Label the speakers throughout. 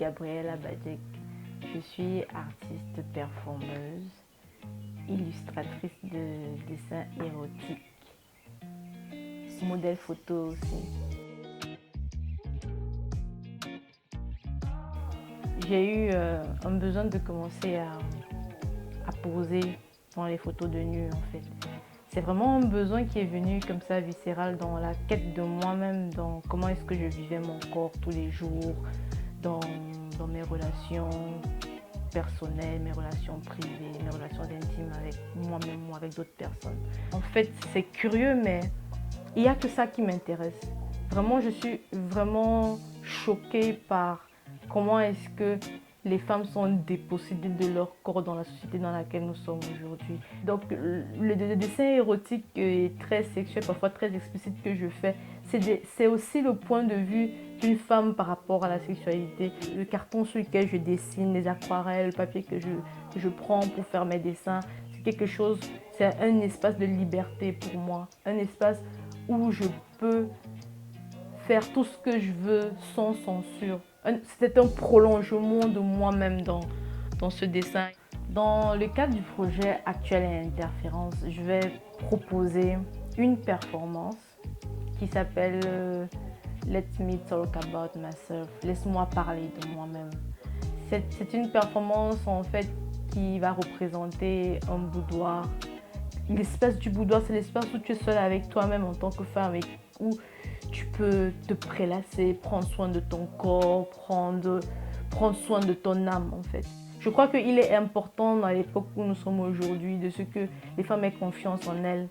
Speaker 1: Gabriela Badek. Je suis artiste performeuse, illustratrice de dessins érotiques, modèle photo aussi. J'ai eu un besoin de commencer à poser dans les photos de nu en fait. C'est vraiment un besoin qui est venu comme ça viscéral dans la quête de moi-même, dans comment est-ce que je vivais mon corps tous les jours, dans mes relations personnelles, mes relations privées, mes relations intimes avec moi-même ou avec d'autres personnes. En fait, c'est curieux, mais il n'y a que ça qui m'intéresse. Vraiment, je suis vraiment choquée par comment est-ce que les femmes sont dépossédées de leur corps dans la société dans laquelle nous sommes aujourd'hui. Donc le dessin érotique et très sexuel, parfois très explicite que je fais, c'est aussi le point de vue d'une femme par rapport à la sexualité. Le carton sur lequel je dessine, les aquarelles, le papier que je prends pour faire mes dessins, c'est quelque chose, c'est un espace de liberté pour moi, un espace où je peux faire tout ce que je veux sans censure. C'était un prolongement de moi-même dans ce dessin. Dans le cadre du projet Actuel et Interférence, je vais proposer une performance qui s'appelle Let me talk about myself. Laisse-moi parler de moi-même. C'est une performance en fait qui va représenter un boudoir. L'espace du boudoir, c'est l'espace où tu es seule avec toi-même en tant que femme et où tu peux te prélasser, prendre soin de ton corps, prendre soin de ton âme en fait. Je crois qu'il est important dans l'époque où nous sommes aujourd'hui de ce que les femmes aient confiance en elles,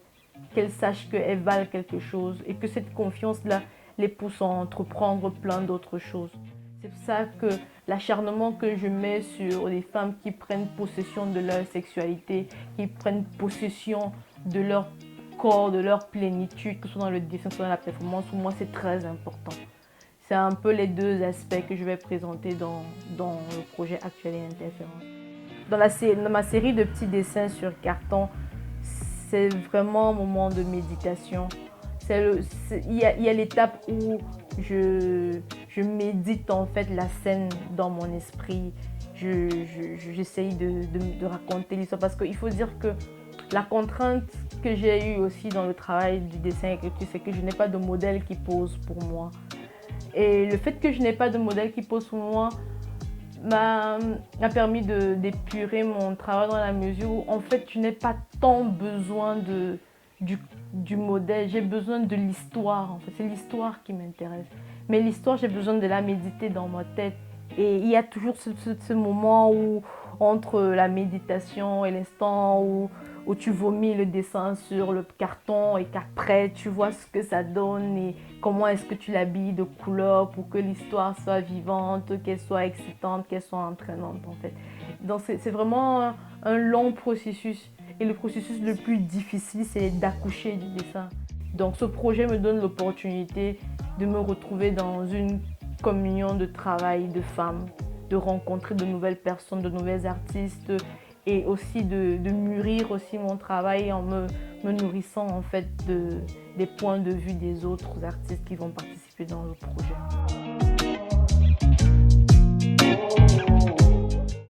Speaker 1: qu'elles sachent qu'elles valent quelque chose et que cette confiance-là les pousse à entreprendre plein d'autres choses. C'est pour ça que l'acharnement que je mets sur les femmes qui prennent possession de leur sexualité, qui prennent possession de leur corps, de leur plénitude, que ce soit dans le dessin, que ce soit dans la performance, pour moi c'est très important. C'est un peu les deux aspects que je vais présenter dans le projet Actuel et Interférence. Dans ma série de petits dessins sur carton, c'est vraiment un moment de méditation. Il y a l'étape où je médite en fait la scène dans mon esprit. J'essaye de raconter l'histoire parce qu'il faut dire que la contrainte que j'ai eue aussi dans le travail du dessin écrit, c'est que je n'ai pas de modèle qui pose pour moi. Et le fait que je n'ai pas de modèle qui pose pour moi m'a permis d'épurer mon travail dans la mesure où en fait je n'ai pas tant besoin du modèle, j'ai besoin de l'histoire. En fait, c'est l'histoire qui m'intéresse. Mais l'histoire, j'ai besoin de la méditer dans ma tête. Et il y a toujours ce moment où, entre la méditation et l'instant où tu vomis le dessin sur le carton et qu'après tu vois ce que ça donne et comment est-ce que tu l'habilles de couleurs pour que l'histoire soit vivante, qu'elle soit excitante, qu'elle soit entraînante en fait. Donc c'est vraiment un long processus et le processus le plus difficile c'est d'accoucher du dessin. Donc ce projet me donne l'opportunité de me retrouver dans une communion de travail de femmes, de rencontrer de nouvelles personnes, de nouvelles artistes et aussi de mûrir aussi mon travail en me nourrissant en fait des points de vue des autres artistes qui vont participer dans le projet.